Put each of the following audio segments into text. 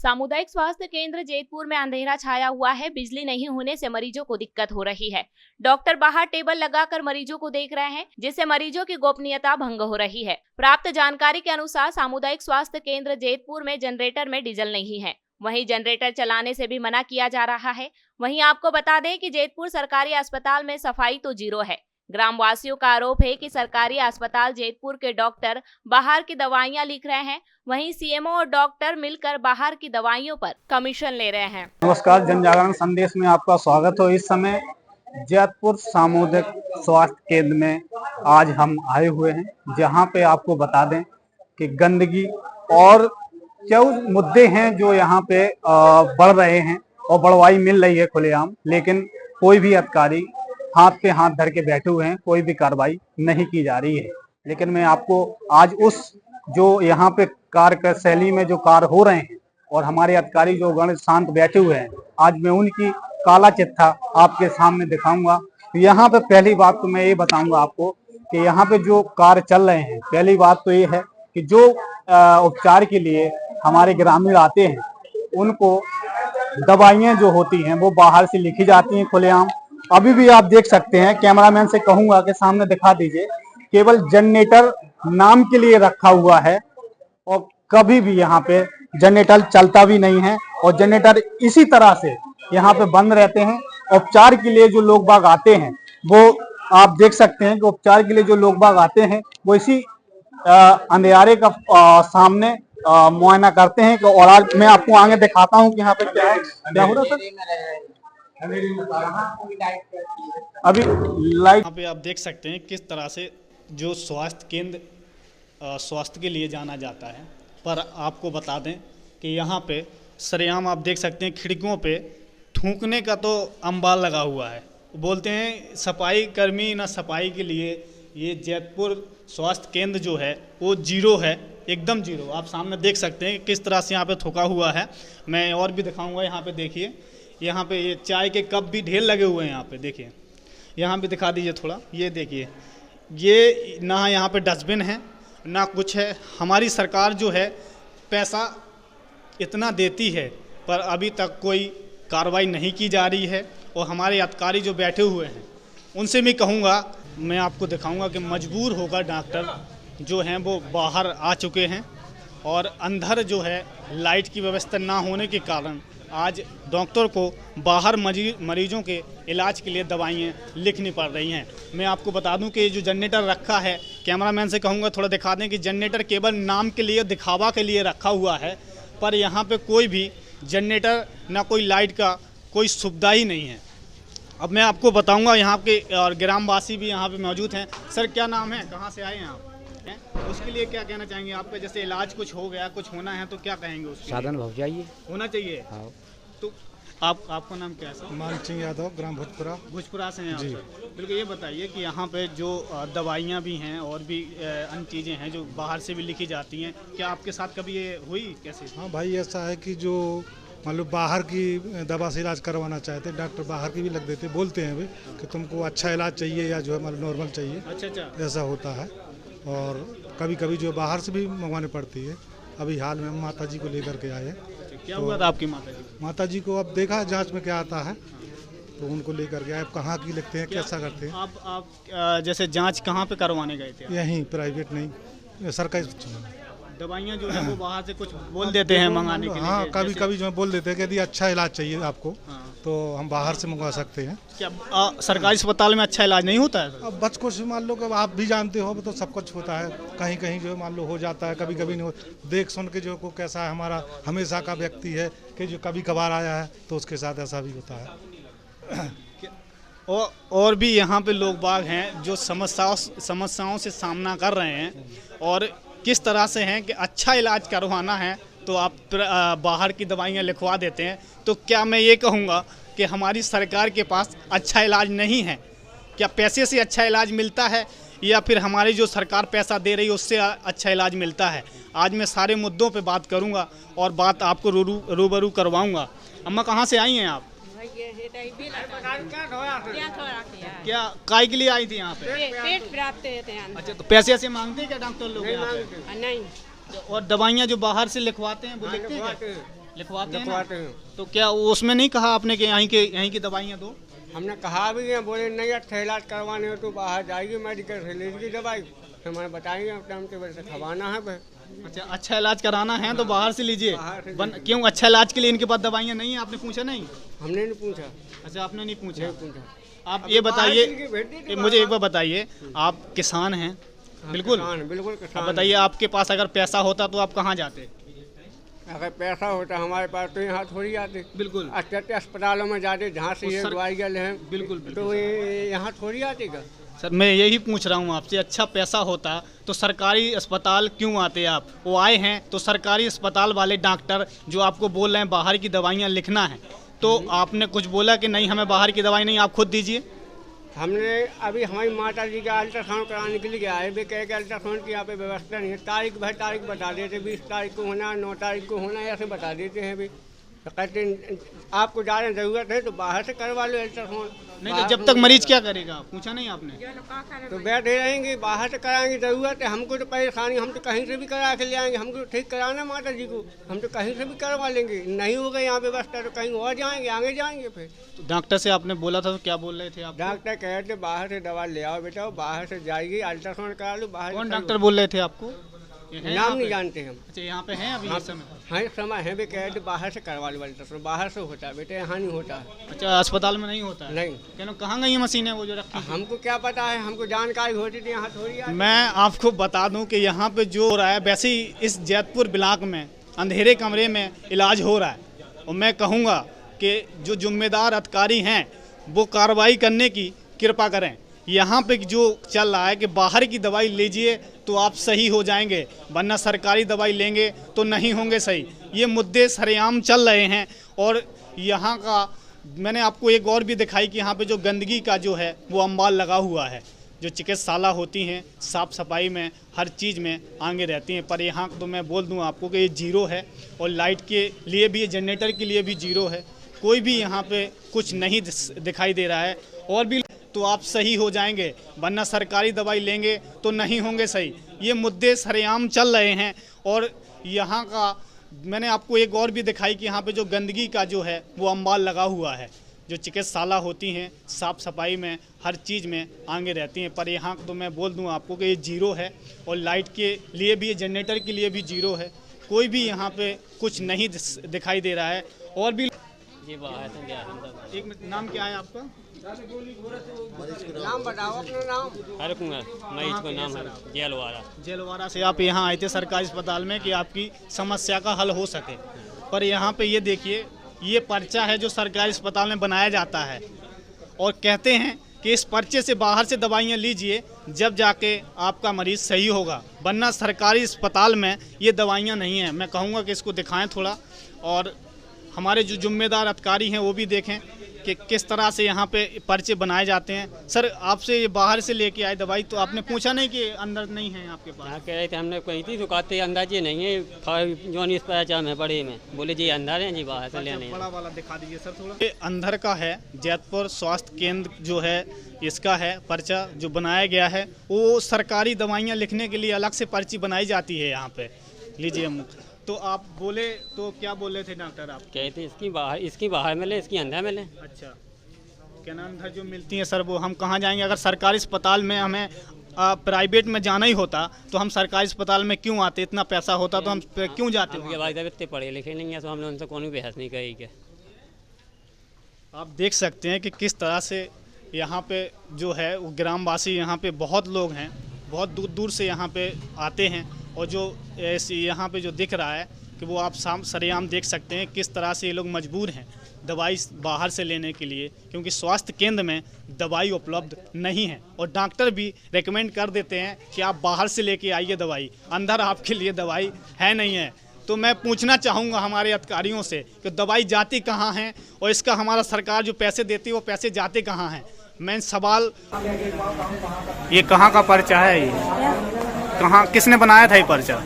सामुदायिक स्वास्थ्य केंद्र जैतपुर में अंधेरा छाया हुआ है। बिजली नहीं होने से मरीजों को दिक्कत हो रही है। डॉक्टर बाहर टेबल लगाकर मरीजों को देख रहे हैं, जिससे मरीजों की गोपनीयता भंग हो रही है। प्राप्त जानकारी के अनुसार सामुदायिक स्वास्थ्य केंद्र जैतपुर में जनरेटर में डीजल नहीं है, वहीं जनरेटर चलाने से भी मना किया जा रहा है। वहीं आपको बता दें कि जैतपुर सरकारी अस्पताल में सफाई तो जीरो है। ग्रामवासियों का आरोप है कि सरकारी अस्पताल जैतपुर के डॉक्टर बाहर की दवाइयां लिख रहे हैं, वहीं सीएमओ और डॉक्टर मिलकर बाहर की दवाइयों पर कमीशन ले रहे हैं। नमस्कार, जन जागरण संदेश में आपका स्वागत हो। इस समय जैतपुर सामुदायिक स्वास्थ्य केंद्र में आज हम आए हुए हैं, जहां पे आपको बता दें कि गंदगी और जो मुद्दे हैं जो यहाँ पे बढ़ रहे हैं और बढ़वाई मिल रही है खुलेआम, लेकिन कोई भी अधिकारी हाथ पे हाथ धर के बैठे हुए हैं, कोई भी कार्रवाई नहीं की जा रही है। लेकिन मैं आपको आज उस जो यहाँ पे कार्यशैली में जो कार्य हो रहे हैं और हमारे अधिकारी जो गण शांत बैठे हुए हैं, आज मैं उनकी काला चिट्ठा आपके सामने दिखाऊंगा। यहाँ पे पहली बात तो मैं ये बताऊंगा आपको कि यहाँ पे जो कार्य चल रहे हैं, पहली बात तो ये है कि जो उपचार के लिए हमारे ग्रामीण आते हैं, उनको दवाइयाँ जो होती हैं वो बाहर से लिखी जाती हैं खुलेआम। अभी भी आप देख सकते हैं, कैमरामैन से कहूंगा कि सामने दिखा दीजिए, केवल जनरेटर नाम के लिए रखा हुआ है और कभी भी यहाँ पे जनरेटर चलता भी नहीं है और जनरेटर इसी तरह से यहाँ पे बंद रहते हैं। उपचार के लिए जो लोग बाग आते हैं, वो आप देख सकते हैं कि उपचार के लिए जो लोग बाग आते हैं वो इसी अंधेरे का सामने मुआयना करते हैं। और आज मैं आपको आगे दिखाता हूँ कि यहाँ पे क्या है, क्या हो रहा है। अभी लाइट यहाँ पे आप देख सकते हैं किस तरह से जो स्वास्थ्य केंद्र स्वास्थ्य के लिए जाना जाता है, पर आपको बता दें कि यहाँ पे सरेआम आप देख सकते हैं खिड़कियों पे थूकने का तो अंबाल लगा हुआ है। बोलते हैं सफाई कर्मी ना सफाई के लिए। ये जैतपुर स्वास्थ्य केंद्र जो है वो जीरो है, एकदम जीरो। आप सामने देख सकते हैं किस तरह से यहाँ पे थूका हुआ है। मैं और भी दिखाऊंगा। यहाँ पे देखिए, यहाँ पे ये चाय के कप भी ढेर लगे हुए हैं। यहाँ पे देखिए, यहाँ पे दिखा दीजिए थोड़ा, ये देखिए, ये ना यहाँ पे डस्टबिन है ना कुछ है। हमारी सरकार जो है पैसा इतना देती है, पर अभी तक कोई कार्रवाई नहीं की जा रही है। और हमारे अधिकारी जो बैठे हुए हैं उनसे मैं कहूँगा, मैं आपको दिखाऊँगा कि मजबूर होकर डॉक्टर जो हैं वो बाहर आ चुके हैं और अंदर जो है लाइट की व्यवस्था ना होने के कारण आज डॉक्टर को बाहर मरीजों के इलाज के लिए दवाइयाँ लिखनी पड़ रही हैं। मैं आपको बता दूं कि जो जनरेटर रखा है, कैमरामैन से कहूँगा थोड़ा दिखा दें कि जनरेटर केवल नाम के लिए, दिखावा के लिए रखा हुआ है, पर यहाँ पे कोई भी जनरेटर ना कोई लाइट का कोई सुविधा ही नहीं है। अब मैं आपको बताऊँगा, यहाँ के और ग्रामवासी भी यहाँ पर मौजूद हैं। सर क्या नाम है, कहाँ से आए हैं आप? उसके लिए क्या कहना चाहेंगे? आपका जैसे इलाज कुछ हो गया, कुछ होना है तो क्या कहेंगे? उसके साधन हो जाइए, होना चाहिए। हाँ। तो आपका नाम क्या है सर? मान सिंह यादव, ग्राम भोजपुरा से हैं आप सर। बिल्कुल, ये बताइए कि यहाँ पे जो दवाइयाँ भी हैं और भी अन्य चीज़ें हैं जो बाहर से भी लिखी जाती हैं, क्या आपके साथ कभी ये हुई? कैसे? हाँ भाई, ऐसा है कि जो मान लो बाहर की दवा से इलाज करवाना चाहते, डॉक्टर बाहर की भी लग देते, बोलते हैं भाई कि तुमको अच्छा इलाज चाहिए या जो है मतलब नॉर्मल चाहिए। अच्छा, ऐसा होता है। और कभी कभी जो बाहर से भी मंगवानी पड़ती है। अभी हाल में हम माता जी को लेकर के आए हैं। क्या हुआ था आपकी माता जी? माता जी को अब देखा जांच में क्या आता है, तो उनको लेकर के आए। कहाँ की लिखते हैं, कैसा करते हैं? आप जैसे जांच कहाँ पे करवाने गए थे? यहीं प्राइवेट, नहीं सरकारी। दवाइयाँ जो है वो बाहर से कुछ बोल देते हैं मंगाने के लिए। हाँ, कभी कभी जो है बोल देते हैं कि यदि अच्छा इलाज चाहिए आपको तो हम बाहर से मंगवा सकते हैं। क्या सरकारी अस्पताल में अच्छा इलाज नहीं होता है? अब बच कुछ मान लो कि आप भी जानते हो तो सब कुछ होता है, कहीं कहीं जो मान लो हो जाता है, कभी कभी नहीं हो। देख सुन के जो को कैसा है, हमारा हमेशा का व्यक्ति है कि जो कभी कभार आया है तो उसके साथ ऐसा भी होता है। और भी यहाँ पे लोग बाग हैं जो समस्याओं से सामना कर रहे हैं और किस तरह से हैं कि अच्छा इलाज करवाना है तो आप बाहर की दवाइयाँ लिखवा देते हैं। तो क्या मैं ये कहूँगा कि हमारी सरकार के पास अच्छा इलाज नहीं है? क्या पैसे से अच्छा इलाज मिलता है या फिर हमारी जो सरकार पैसा दे रही है उससे अच्छा इलाज मिलता है? आज मैं सारे मुद्दों पे बात करूँगा और बात आपको रूबरू करवाऊँगा। अम्मा कहाँ से आई हैं आप? क्या काय के लिए आई थी यहाँ पे? पेट प्राप्त थे। अच्छा, तो पैसे ऐसे मांगते हैं क्या डॉक्टर लोग यहाँ पे? नहीं। और दवाइयाँ जो बाहर से लिखवाते हैं वो लिखते हैं? लिखवाते हैं ना? लिखवाते हैं। तो क्या वो उसमें नहीं कहा आपने कि यहीं की दवाइयाँ दो? हमने कहा भी है, बोले नहीं अच्छा इलाज करवाने हो तो बाहर जाएगी मेडिकल से लेगी दवाई, हमें बताएंगे टाइम टेबल से खवाना है भाई। अच्छा इलाज कराना है तो बाहर से लीजिए। बाहर से क्यों अच्छा इलाज के लिए इनके पास दवाइयाँ नहीं है? आपने पूछा नहीं? हमने नहीं पूछा। अच्छा आपने नहीं पूछा। नहीं पूछा। आप अब ये तो बाहर बताइए, से भेज दी थी मुझे एक बाहर। बार बताइए, आप किसान हैं? बिल्कुल। बिल्कुल अब किसान। बताइए, आपके पास अगर पैसा होता तो आप कहाँ जाते? अगर पैसा होता हमारे पास तो यहाँ थोड़ी आते। बिल्कुल अच्छे अच्छे अस्पतालों में जाते जहाँ से उस ये सर- दवाइयाँ लें, बिल्कुल तो ये यहाँ थोड़ी आती का। सर, मैं यही पूछ रहा हूँ आपसे, अच्छा पैसा होता तो सरकारी अस्पताल क्यों आते आप? वो आए हैं तो सरकारी अस्पताल वाले डॉक्टर जो आपको बोल रहे हैं बाहर की दवाइयाँ लिखना है, तो आपने कुछ बोला कि नहीं हमें बाहर की दवाई नहीं, आप खुद दीजिए? हमने अभी हमारी माता जी का अल्ट्रासाउंड कराने के लिए आए, वे कह के अल्ट्रासाउंड की यहाँ पे व्यवस्था नहीं है। तारीख भर तारीख बता देते, 20 तारीख को होना, 9 तारीख को होना, ऐसे बता देते हैं। अभी तो कहते हैं आपको ज़्यादा ज़रूरत है तो बाहर से करवा लो अल्ट्रासाउंड। नहीं तो जब तक मरीज क्या करेगा? पूछा नहीं आपने? तो बैठे रहेंगे, बाहर से कराएंगे, ज़रूरत है हमको तो परेशानी, हम तो कहीं से भी करा के ले आएंगे, हमको तो ठीक कराना माता जी को, हम तो कहीं से भी करवा लेंगे। नहीं होगा यहाँ व्यवस्था तो कहीं और जाएंगे, आगे जाएंगे। फिर तो डॉक्टर से आपने बोला था तो क्या बोल रहे थे आप? डॉक्टर कह रहे थे बाहर से दवा ले आओ बेटा, बाहर से जाएगी अल्ट्रासाउंड करा लो बाहर। कौन डॉक्टर बोल रहे थे आपको? ये हैं यहाँ नाम नहीं पे? जानते हम। अच्छा यहाँ पे हैं अभी इस समय? हाँ समय है, वे कह रहे थे बाहर से करवा लो अल्ट्रासाउंड, बाहर से होता है बेटे, यहाँ नहीं होता है। अच्छा अस्पताल में नहीं होता है? नहीं, कहना कहाँ गई मशीनें वो जो रखी? हमको क्या पता है, हमको जानकारी होती थी, यहाँ थोड़ी आती। मैं आपको बता दूं कि यहाँ पे जो हो रहा है, वैसे ही इस जैतपुर ब्लॉक में अंधेरे कमरे में इलाज हो रहा है, और मैं कहूँगा कि जो जिम्मेदार अधिकारी हैं वो कार्रवाई करने की कृपा करें। यहाँ पे जो चल रहा है कि बाहर की दवाई लीजिए तो आप सही हो जाएंगे, वरना सरकारी दवाई लेंगे तो नहीं होंगे सही। ये मुद्दे सरेआम चल रहे हैं। और यहाँ का मैंने आपको एक और भी दिखाई कि यहाँ पे जो गंदगी का जो है वो अंबाल लगा हुआ है। जो चिकित्सालय होती हैं साफ़ सफाई में हर चीज़ में आगे रहती हैं, पर यहाँ तो मैं बोल दूँ आपको कि ये जीरो है, और लाइट के लिए भी, जनरेटर के लिए भी जीरो है। कोई भी यहाँ पे कुछ नहीं दिखाई दे रहा है। और भी तो आप सही हो जाएंगे, वरना सरकारी दवाई लेंगे तो नहीं होंगे सही। ये मुद्दे सरेआम चल रहे हैं। और यहाँ का मैंने आपको एक और भी दिखाई कि यहाँ पे जो गंदगी का जो है वो अंबाल लगा हुआ है। जो चिकित्सालय होती हैं साफ़ सफाई में हर चीज़ में आगे रहती हैं, पर यहाँ तो मैं बोल दूँ आपको कि ये जीरो है, और लाइट के लिए भी, जनरेटर के लिए भी जीरो है। कोई भी यहाँ पे कुछ नहीं दिखाई दे रहा है। और भी जी बाहर से गया हम। एक मिनट, नाम क्या है आपका? नाम बताओ अपना नाम। हर मरीज को नाम है जेलवाड़ा। जेलवाड़ा से आप यहाँ आए थे सरकारी अस्पताल में कि आपकी समस्या का हल हो सके, पर यहाँ पे ये देखिए, ये पर्चा है जो सरकारी अस्पताल में बनाया जाता है, और कहते हैं कि इस पर्चे से बाहर से दवाइयाँ लीजिए, जब जाके आपका मरीज़ सही होगा, वरना सरकारी अस्पताल में ये दवाइयाँ नहीं हैं। मैं कहूँगा कि इसको दिखाएं थोड़ा, और हमारे जो जिम्मेदार अधिकारी हैं वो भी देखें कि किस तरह से यहाँ पे पर्चे बनाए जाते हैं। सर, आपसे ये बाहर से लेके आए दवाई, तो आपने पूछा नहीं कि अंदर नहीं है आपके पास? क्या कह रहे थे, हमने कहीं थी दुकाते अंदाजे नहीं है, जो इस पर में बड़े में बोले जी अंदर हैं जी, बाहर से लेने हैं। बड़ा वाला दिखा दीजिए सर थोड़ा। ये अंदर का है, जैतपुर स्वास्थ्य केंद्र जो है इसका है पर्चा जो बनाया गया है। वो सरकारी दवाइयाँ लिखने के लिए अलग से पर्ची बनाई जाती है यहाँ पे। लीजिए मुख। तो आप बोले तो क्या बोले थे डॉक्टर आप? कहते इसकी बाहर मिले, इसकी अंदर मिले। अच्छा, क्या नाम अंदर जो मिलती है सर वो हम कहाँ जाएंगे? अगर सरकारी अस्पताल में हमें प्राइवेट में जाना ही होता तो हम सरकारी अस्पताल में क्यों आते? इतना पैसा होता तो हम क्यों जाते? उनके बाद जब इतने पढ़े लिखे नहीं है तो हमने उनसे कोई बहस नहीं कही। क्या आप देख सकते हैं कि किस तरह से यहाँ पे जो है वो ग्रामवासी, यहाँ पे बहुत लोग हैं, बहुत दूर दूर से यहाँ पे आते हैं, और जो ऐसी यहाँ पे जो दिख रहा है कि वो आप सरेआम देख सकते हैं किस तरह से ये लोग मजबूर हैं दवाई बाहर से लेने के लिए, क्योंकि स्वास्थ्य केंद्र में दवाई उपलब्ध नहीं है। और डॉक्टर भी रेकमेंड कर देते हैं कि आप बाहर से लेके आइए दवाई, अंदर आपके लिए दवाई है नहीं है। तो मैं पूछना चाहूँगा हमारे अधिकारियों से कि दवाई जाती कहाँ हैं, और इसका हमारा सरकार जो पैसे देती है वो पैसे जाते कहाँ हैं? मैं सवाल, ये कहाँ का पर्चा है? ये कहाँ, किसने बनाया था ये पर्चा?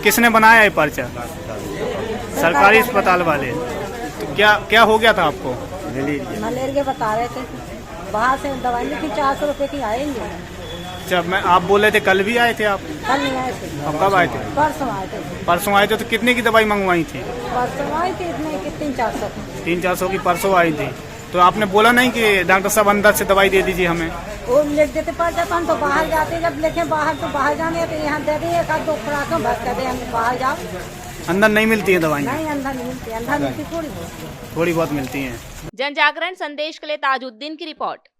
किसने बनाया ये पर्चा? सरकारी अस्पताल वाले। तो क्या हो गया था आपको? मलेरिया बता रहे थे, बाहर से दवाई लिखी 400 रुपए की आएंगे। अच्छा, मैं आप बोल रहे थे कल भी आए थे आप? कल नहीं आए थे, अब कब आए थे? परसों आए थे। परसों आए थे, तो कितने की दवाई मंगवाई थी? परसों आए थे इतने कि 300-400 की। 300-400 की परसों आई थी। तो आपने बोला नहीं कि डॉक्टर साहब अंदर से दवाई दे दीजिए हमें? वो लिख देते पर्चा, तो हम तो बाहर जाते, जब लिखे बाहर तो बाहर जाने, तो यहाँ दे दिए 1-2 खुराक बस कर दे, हम बाहर जाओ। अंदर नहीं मिलती है दवाई? नहीं, अंदर नहीं मिलती, अंदर मिलती थोड़ी बहुत। थोड़ी बहुत मिलती हैं। जन जागरण संदेश के लिए ताजुद्दीन की रिपोर्ट।